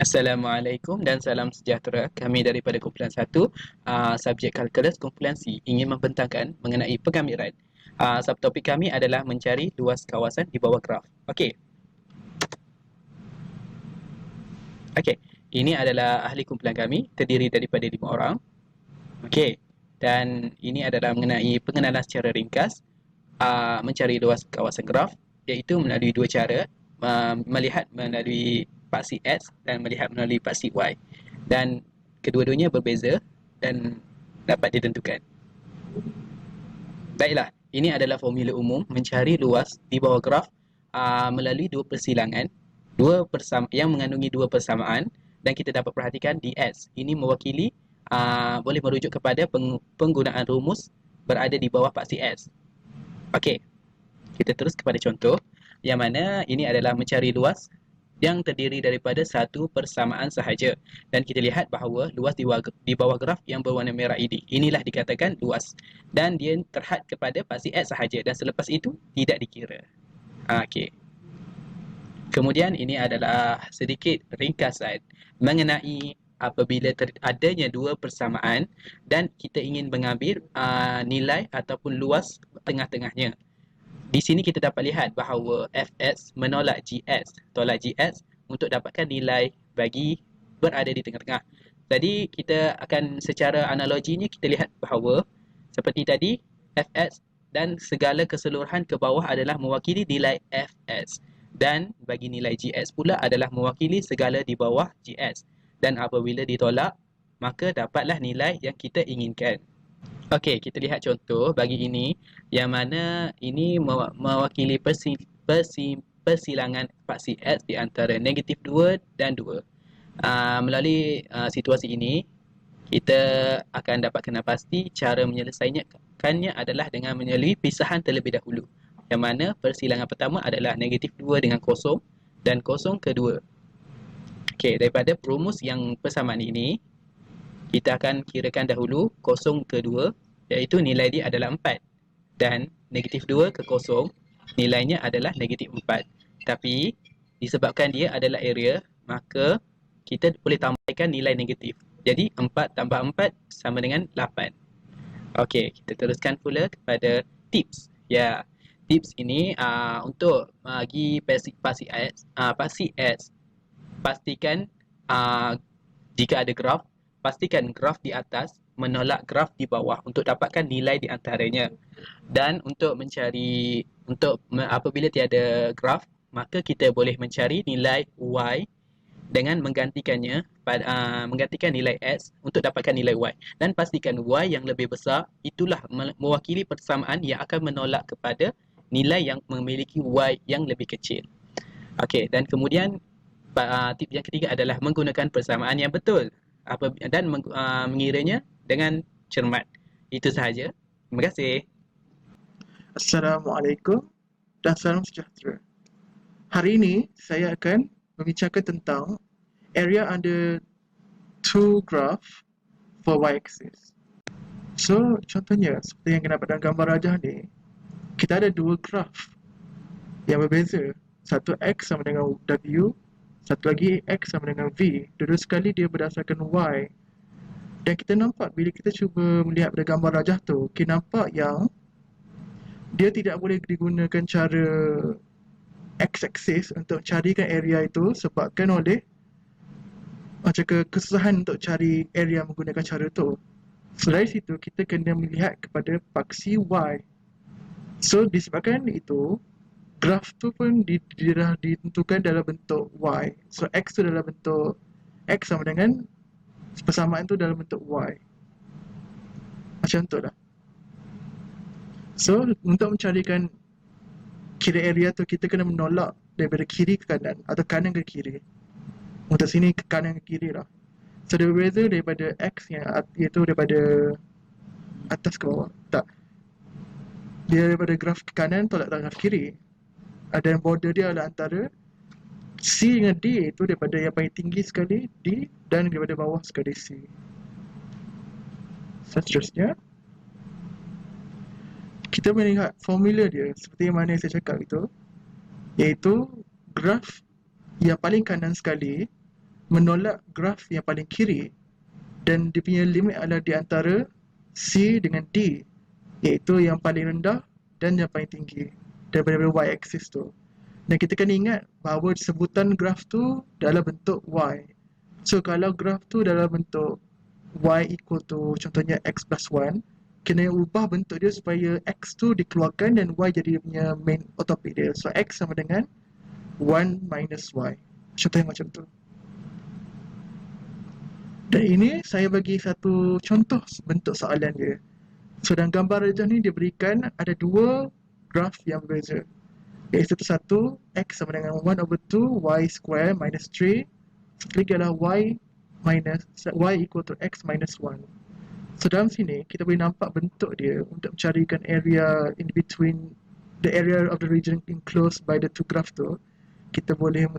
Assalamualaikum dan salam sejahtera. Kami daripada kumpulan 1, subjek kalkulus kumpulan C ingin membentangkan mengenai penggambaran. Subtopik kami adalah mencari luas kawasan di bawah graf. Okey. Okey. Ini adalah ahli kumpulan kami, terdiri daripada 5 orang. Okey. Dan ini adalah mengenai pengenalan secara ringkas mencari luas kawasan graf, iaitu melalui dua cara, melihat melalui paksi X dan melihat melalui paksi Y. Dan kedua-duanya berbeza dan dapat ditentukan. Baiklah, ini adalah formula umum mencari luas di bawah graf melalui dua persilangan, yang mengandungi dua persamaan, dan kita dapat perhatikan ds. Ini mewakili boleh merujuk kepada penggunaan rumus berada di bawah paksi S. Okey, kita terus kepada contoh yang mana ini adalah mencari luas yang terdiri daripada satu persamaan sahaja, dan kita lihat bahawa luas di bawah graf yang berwarna merah ini, inilah dikatakan luas, dan dia terhad kepada paksi X sahaja, dan selepas itu tidak dikira. Okey. Kemudian ini adalah sedikit ringkasan mengenai apabila adanya dua persamaan dan kita ingin mengambil nilai ataupun luas tengah-tengahnya. Di sini kita dapat lihat bahawa Fx menolak Gx, tolak Gx untuk dapatkan nilai bagi berada di tengah-tengah. Jadi kita akan secara analoginya kita lihat bahawa seperti tadi Fx dan segala keseluruhan ke bawah adalah mewakili nilai Fx, dan bagi nilai Gx pula adalah mewakili segala di bawah Gx, dan apabila ditolak maka dapatlah nilai yang kita inginkan. Okey, kita lihat contoh bagi ini yang mana ini mewakili persilangan paksi X di antara negatif 2 dan 2. Melalui situasi ini, kita akan dapat kenal pasti cara menyelesaikannya adalah dengan melalui pisahan terlebih dahulu. Yang mana persilangan pertama adalah negatif 2 dengan kosong dan kosong kedua. Okey, daripada rumus yang persamaan ini, kita akan kirakan dahulu kosong kedua, iaitu nilai dia adalah 4, dan negatif 2 ke kosong nilainya adalah negatif 4. Tapi disebabkan dia adalah area, maka kita boleh tambahkan nilai negatif. Jadi 4 tambah 4 sama dengan 8. Okey, kita teruskan pula kepada tips. Ya, tips ini untuk bagi paksi X, pastikan jika ada graf, pastikan graf di atas menolak graf di bawah untuk dapatkan nilai di antaranya. Dan apabila tiada graf, maka kita boleh mencari nilai Y dengan menggantikan nilai X untuk dapatkan nilai Y, dan pastikan Y yang lebih besar itulah mewakili persamaan yang akan menolak kepada nilai yang memiliki Y yang lebih kecil. Okey, dan kemudian tip yang ketiga adalah menggunakan persamaan yang betul dan mengiranya dengan cermat. Itu sahaja. Terima kasih. Assalamualaikum dan salam sejahtera. Hari ini saya akan membincangkan tentang area under two graph for y-axis. So, contohnya seperti yang kita dapat dalam gambar rajah ni, kita ada dua graf yang berbeza. Satu x sama dengan w, satu lagi x sama dengan v. Dua-dua sekali dia berdasarkan y. Dan kita nampak bila kita cuba melihat pada gambar rajah tu, kita nampak yang dia tidak boleh digunakan cara x-axis untuk carikan area itu sebabkan oleh macam kesusahan untuk cari area menggunakan cara itu. So dari situ kita kena melihat kepada paksi y. So disebabkan itu, graf tu pun ditentukan dalam bentuk y. So x tu dalam bentuk x sama dengan persamaan tu dalam bentuk y. Macam tu lah. So untuk mencarikan kira area tu, kita kena menolak daripada kiri ke kanan atau kanan ke kiri. Untuk sini ke kanan ke kiri lah. So dia berbeza daripada x yang iaitu daripada atas ke bawah. Tak. Dia daripada graf ke kanan tolak graf kiri. Dan border dia adalah antara C dengan D, itu daripada yang paling tinggi sekali D dan daripada bawah sekali C. Seterusnya, kita melihat formula dia seperti yang mana saya cakap itu, iaitu graf yang paling kanan sekali menolak graf yang paling kiri, dan dia punya limit adalah di antara C dengan D, iaitu yang paling rendah dan yang paling tinggi daripada y-axis tu. Dan kita kena ingat bahawa sebutan graf tu dalam bentuk y. So kalau graf tu dalam bentuk y equal to contohnya x plus 1, kena ubah bentuk dia supaya x tu dikeluarkan dan y jadi dia punya main topik dia. So x sama dengan 1 minus y. Contohnya macam tu. Dan ini saya bagi satu contoh bentuk soalan dia. So dalam gambar rejah ni dia berikan ada dua graf yang berbeza. Iaitu satu x sama dengan 1 over 2 y square minus 3. Satu lagi adalah y equal to x minus 1. So dalam sini kita boleh nampak bentuk dia untuk mencarikan area in between the area of the region enclosed by the two graph tu. Kita boleh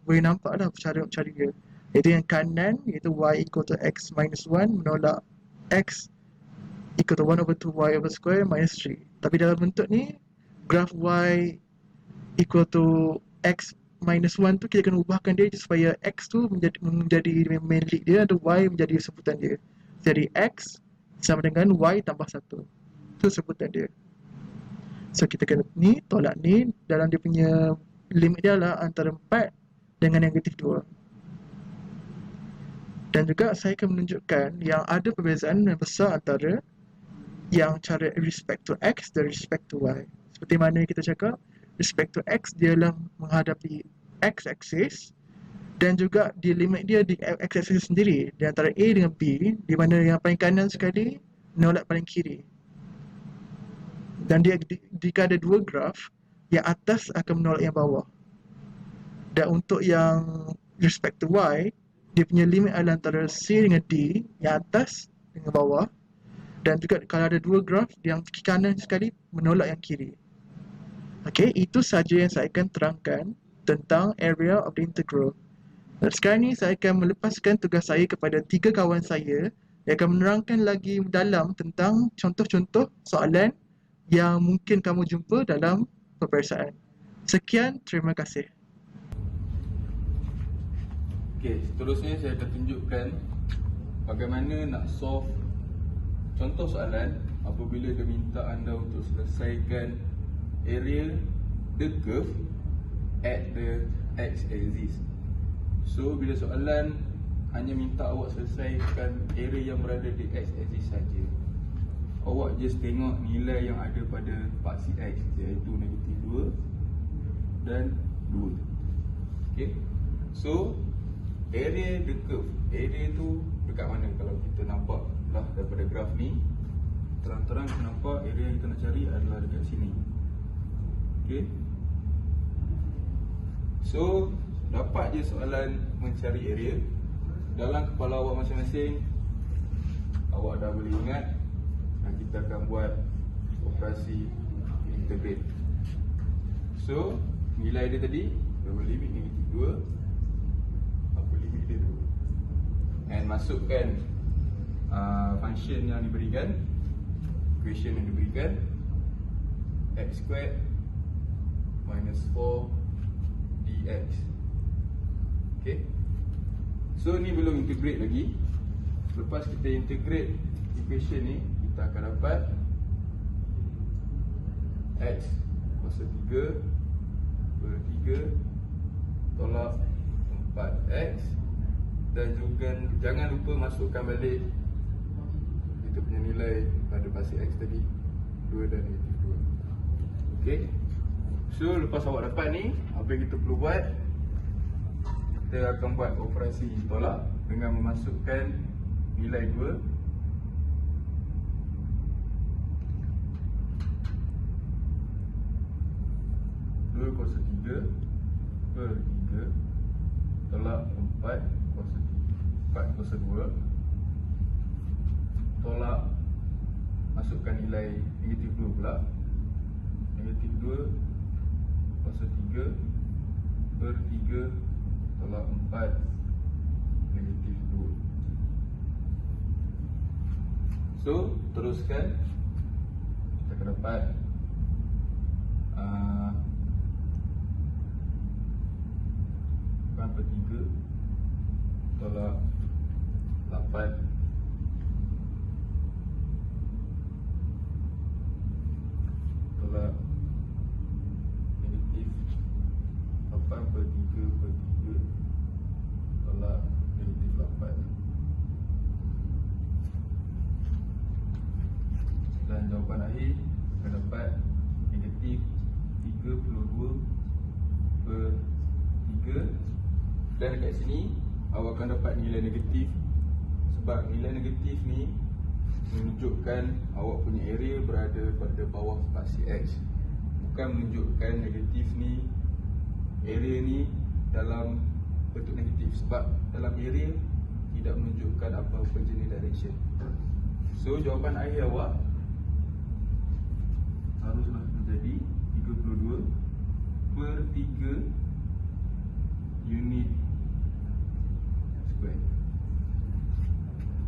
nampak lah cara untuk cari dia. Iaitu yang kanan iaitu y equal to x minus 1 menolak x equal to 1 over 2 y over square minus 3. Tapi dalam bentuk ni graph y equal to x minus 1 tu kita kena ubahkan dia supaya x tu menjadi main lead dia atau y menjadi sebutan dia. Jadi x sama dengan y tambah 1. Itu sebutan dia. So kita kena ni tolak ni, dalam dia punya limit dia adalah antara 4 dengan negatif 2. Dan juga saya akan menunjukkan yang ada perbezaan yang besar antara yang cara respect to x dan respect to y. Seperti mana kita cakap, respect to x dia adalah menghadapi x-axis, dan juga di limit dia di x-axis sendiri di antara A dengan B, di mana yang paling kanan sekali menolak paling kiri. Dan dia jika ada dua graf, yang atas akan menolak yang bawah. Dan untuk yang respect to y, dia punya limit adalah antara C dengan D, yang atas dengan bawah. Dan juga kalau ada dua graf, yang kanan sekali menolak yang kiri. Okey, itu saja yang saya akan terangkan tentang area of the integral. Dan sekarang ni saya akan melepaskan tugas saya kepada 3 kawan saya yang akan menerangkan lagi dalam tentang contoh-contoh soalan yang mungkin kamu jumpa dalam peperiksaan. Sekian, terima kasih. Okey, seterusnya saya akan tunjukkan bagaimana nak solve contoh soalan apabila dia minta anda untuk selesaikan area the curve at the x-axis. So bila soalan hanya minta awak selesaikan area yang berada di x-axis saja, awak just tengok nilai yang ada pada paksi x, iaitu negatif 2 dan 2. Okay, so area the curve, area tu dekat mana? Kalau kita nampak lah daripada graf ni, terang-terang kita nampak area yang kita nak cari adalah dekat sini. Okay, so dapat je soalan mencari area. Dalam kepala awak masing-masing, awak dah boleh ingat, dan kita akan buat operasi integrate. So nilai dia tadi, double limit negatif 2, upper limit dia 2, and masukkan function yang diberikan, equation yang diberikan, x squared minus 4 dx. Okay, so ni belum integrate lagi. Lepas kita integrate equation ni, kita akan dapat x kuasa 3 per 3 tolak 4x. Dan juga jangan lupa masukkan balik kita punya nilai pada paksi x tadi, 2 dan negatif 2. Okay, so lepas awak dapat ni, apa yang kita perlu buat, kita akan buat operasi tolak dengan memasukkan nilai 2 kuasa 3 per 3 tolak 4 kuasa 2 tolak masukkan nilai negatif 2 pula, negatif 2 kuasa 3 per 3 tolak 4 negatif 2. So teruskan, kita akan dapat 4 per 3 tolak 8 tolak negatif 8 per 3 per 3 tolak negatif 8. Dan jawapan akhir akan dapat negatif 32 per 3. Dan dekat sini awak akan dapat nilai negatif, sebab nilai negatif ni menunjukkan awak punya area berada pada bawah spasi X, bukan menunjukkan negatif ni, area ni dalam bentuk negatif, sebab dalam area tidak menunjukkan apa-apa jenis direction. So jawapan akhir awak haruslah menjadi 32 per 3 unit square.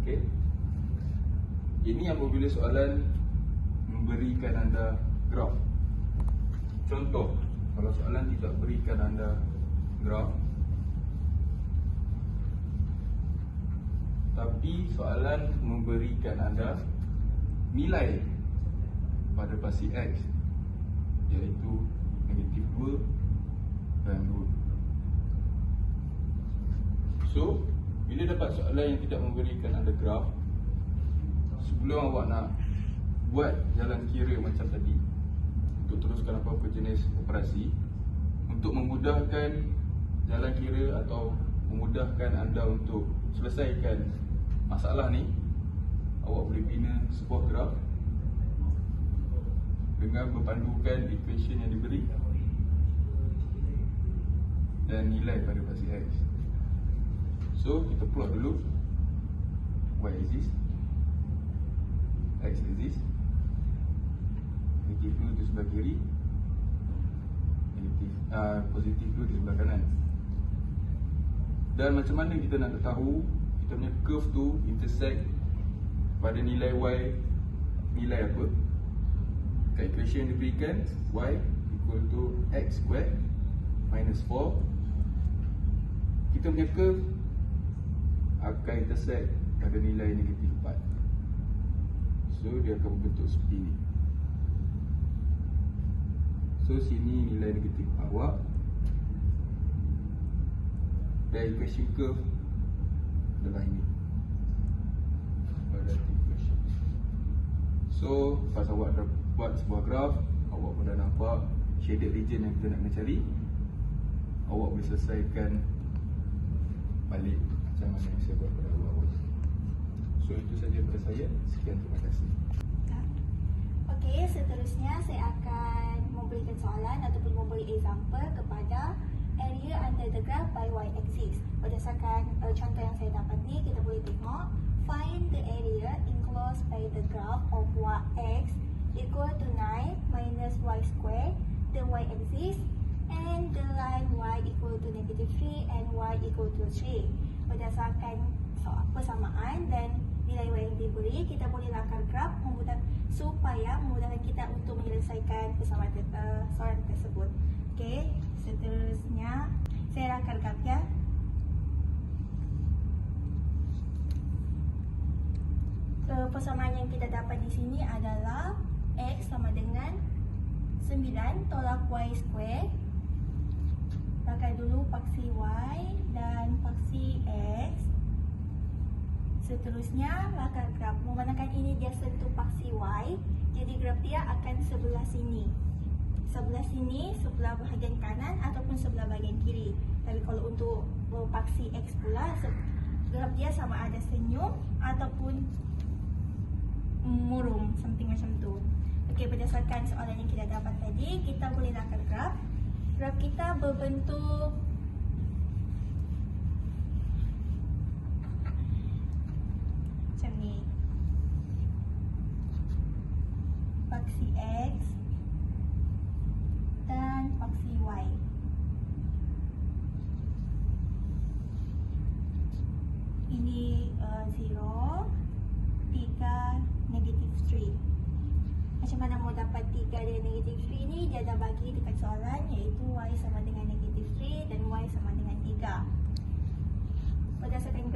Okey. Ini apabila soalan memberikan anda graf. Contoh, kalau soalan tidak berikan anda graf, tapi soalan memberikan anda nilai pada pasti X, iaitu negatif 2 dan 2. So, bila dapat soalan yang tidak memberikan anda graf, sebelum awak nak buat jalan kira macam tadi untuk teruskan apa-apa jenis operasi, untuk memudahkan jalan kira atau memudahkan anda untuk selesaikan masalah ni, awak boleh bina sebuah graf dengan berpandukan equation yang diberi dan nilai pada pasti X. So, kita plot dulu Y axis, X axis, negatif 2 di sebelah kiri, positif 2 di sebelah kanan. Dan macam mana kita nak tahu kita punya curve tu intersect pada nilai Y, nilai apa? Kat equation yang diberikan, Y equal to X squared minus 4. Kita punya curve akan intersect pada nilai negatif 4. So dia akan berbentuk seperti ini. So sini nilai negatif awak, dan equation curve adalah ini, quadratic equation. So pas awak dah buat sebuah graf, awak pun dah nampak shaded region yang kita nak kena cari. Awak boleh selesaikan balik macam mana yang saya buat pada awal. So itu saja daripada saya. Sekian, terima kasih. Okey, seterusnya saya akan memberikan soalan ataupun memberi example kepada area under the graph by y-axis. Berdasarkan contoh yang saya dapat ni, kita boleh tengok find the area enclosed by the graph of x equal to 9 minus y square, the y-axis, and the line y equal to negative 3 and y equal to 3. Berdasarkan persamaan dan nilai y yang diberi, kita boleh lakar graf supaya memudahkan kita untuk menyelesaikan persamaan soalan tersebut. Okey, seterusnya saya lakar graf ya. Persamaan yang kita dapat di sini adalah x sama dengan 9 tolak y square. Pakai dulu paksi y dan paksi x. Seterusnya lakar graf. Memandangkan ini dia sentuh paksi y, jadi graf dia akan sebelah sini. Sebelah sini, sebelah bahagian kanan ataupun sebelah bahagian kiri. Tapi kalau untuk paksi x pula, graf dia sama ada senyum ataupun murung, something macam tu. Okey, berdasarkan soalan yang kita dapat tadi, kita boleh lakar graf. Graf kita berbentuk macam ni. Paksi X dan paksi Y. Ini 0, 3, negatif 3. Macam mana mau dapat 3 dan negatif 3 ni? Dia dah bagi dekat soalan, iaitu y sama dengan negatif 3 dan y sama dengan 3. Berdasarkan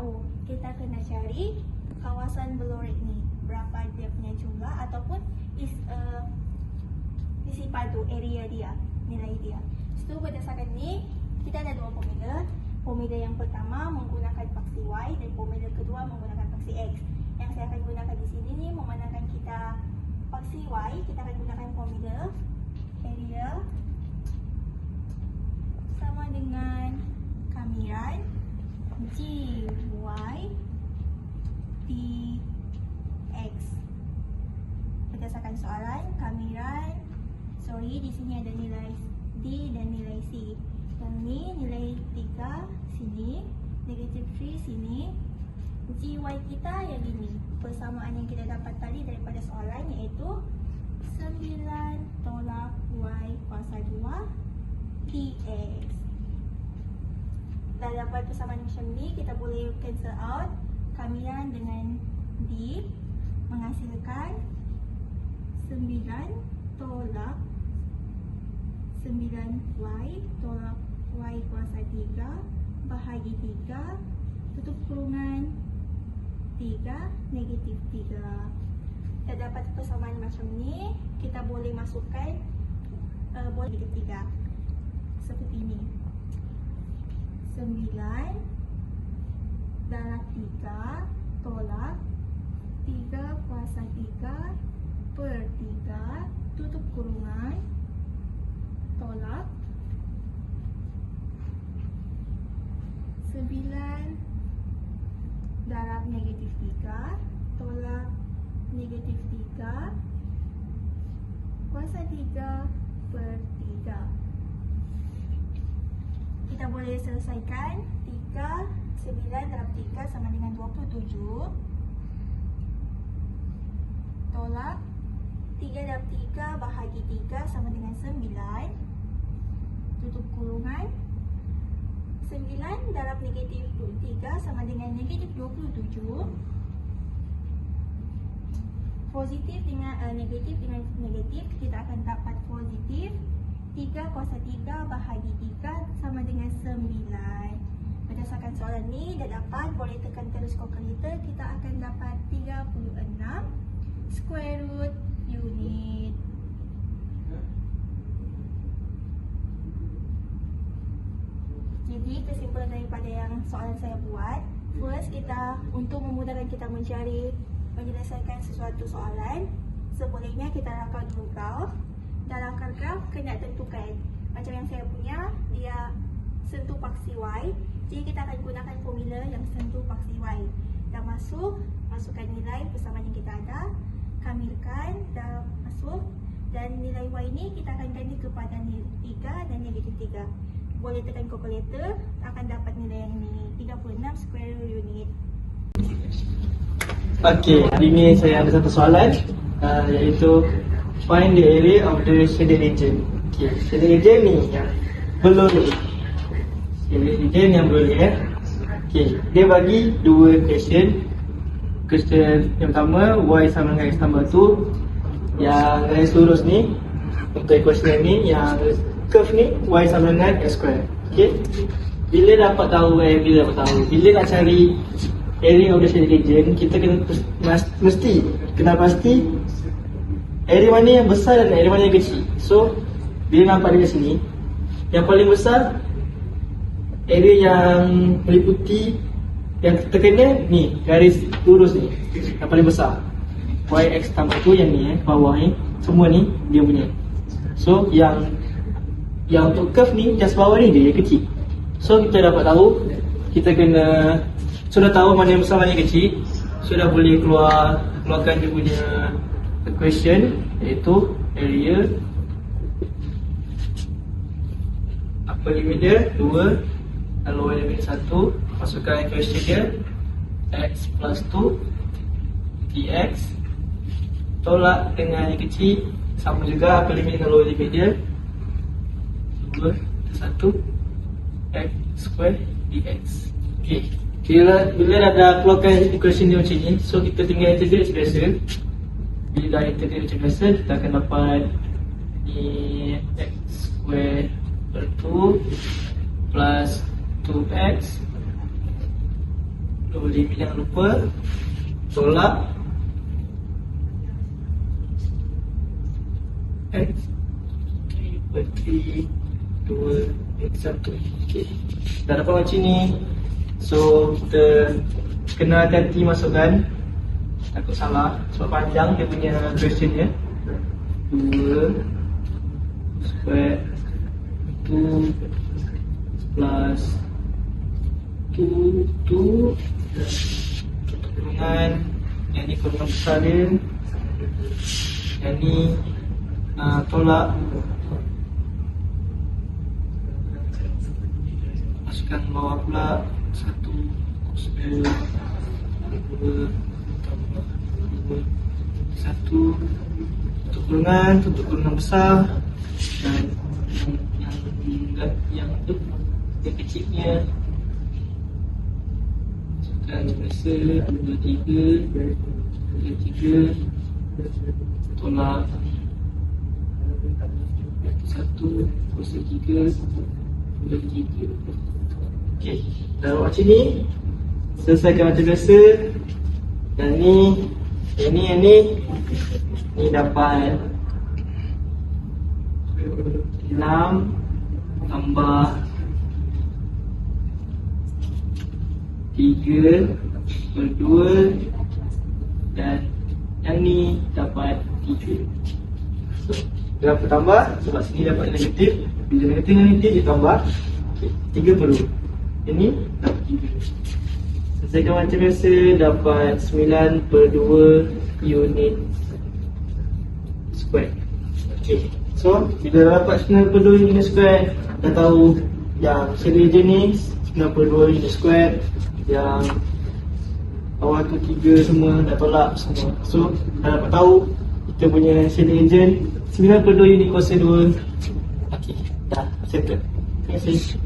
tahu. Kita kena cari kawasan Blorek ni, berapa dia punya jumlah ataupun isi padu, area dia, nilai dia. So berdasarkan ni, kita ada dua formula. Formula yang pertama menggunakan paksi Y dan formula kedua menggunakan paksi X. Yang saya akan gunakan di sini ni memandangkan kita paksi Y, kita akan gunakan formula area sama dengan kamiran GY dx. Berdasarkan soalan, kamiran, di sini ada nilai D dan nilai C. Yang ni nilai 3 sini, negatif 3 sini. GY kita yang ini, persamaan yang kita dapat tadi daripada soalan, iaitu 9 tolak Y kuasa 2 dx. Dah dapat persamaan macam ni, kita boleh cancel out kamiran dengan D, menghasilkan 9 tolak 9Y tolak Y kuasa 3 bahagi 3 tutup kurungan 3 negatif 3. Kita dapat persamaan macam ni, kita boleh masukkan boleh negatif 3 seperti ini. 9 darab 3 tolak 3 kuasa 3 per 3 tutup kurungan tolak 9 darab negatif 3 tolak negatif 3 kuasa 3 per 3. Kita boleh selesaikan 3, 9 darab 3 sama dengan 27 tolak 3 darab 3 bahagi 3 sama dengan 9 tutup kurungan 9 darab negatif 3 sama dengan negatif 27. Positif dengan negatif dengan negatif, kita akan dapat positif 3 kuasa 3 bahagi 3 sama dengan 9. Berdasarkan soalan ni dah dapat, boleh tekan terus kalkulator, kita akan dapat 36 square root unit. Jadi kesimpulan daripada yang soalan saya buat, first kita untuk memudahkan kita menyelesaikan sesuatu soalan, sebolehnya kita rakam dulu graf. Dalam rakam graf kena tentukan, macam yang saya punya, dia sentuh paksi Y. Jadi kita akan gunakan formula yang sentuh paksi Y. Dah masukkan nilai persamaan yang kita ada, kamilkan, dah masuk, dan nilai Y ni kita akan ganti kepada nilai 3 dan negatif 3. Boleh tekan kalkulator, akan dapat nilai yang ni, 36 square root unit. Okey, hari ni saya ada satu soalan, iaitu find the area of the shaded region. Okey, shaded region ni yang blurry. Shaded region yang blurry Okey, dia bagi dua question. Question yang pertama, Y sama dengan X tambah 2. Yang garis lurus ni, untuk equation ni, yang curve ni, Y sama dengan X square. Okey, bila dapat tahu bila nak cari area of the shaded region, kita kena mesti kena pasti area mana yang besar dan area mana yang kecil. So bila nampak dekat sini, yang paling besar area yang meliputi yang terkena ni, garis lurus ni, yang paling besar. YX tambah tu yang ni bawah ni, semua ni dia punya. So yang untuk curve ni, yang bawah ni dia yang kecil. So kita dapat tahu, kita kena sudah tahu mana yang besar mana yang kecil, sudah boleh keluarkan dia punya equation, iaitu area upper limit dia 2 dan lower limit 1. Masukkan equation dia, X plus 2 dx tolak dengan yang kecil, sama juga upper limit dengan lower limit dia 2 1 X square dx. Okay, bila dah keluarkan equation dia macam ni, so kita tinggal integrate macam biasa. Bila dah integrate macam biasa, kita akan dapat ni X square per 2 plus 2X limit jangan lupa. Tolak X 3, 2, X 1. Okay, dah dapat macam ni. So kita kenalkan T masukkan. Takut salah sebab panjang dia punya question dia. 2 square 2 plus 2 kurungan yang ni kurungan besar dia, yang ni tolak, masukkan bawah pula 1 cos 2 2 tambah 2 1 untuk kurungan besar, dan yang kecilnya masukkan biasa 2 3 tolak 1 cos 3 2 3. Okey, dah buat macam ni. Selesaikan macam biasa. Dan ni dapat 6 tambah 3 per 2, dan yang ni dapat 3. So, berapa tambah? Sebab sini dapat negatif. Bila negatif dengan negatif dia tambah. Okay, 3 per 2. Ini dapat 3. Selesaikan macam biasa, dapat 9 per 2 unit square. Okay, so bila dah dapat 9 per 2 unit square, dah tahu yang shaded region ni 9 per 2 unit square, yang awal tu 3 semua dah tolak semua. So dah dapat tahu kita punya shaded region 9 per 2 unit kuasa 2. Okay, dah settle. Terima kasih.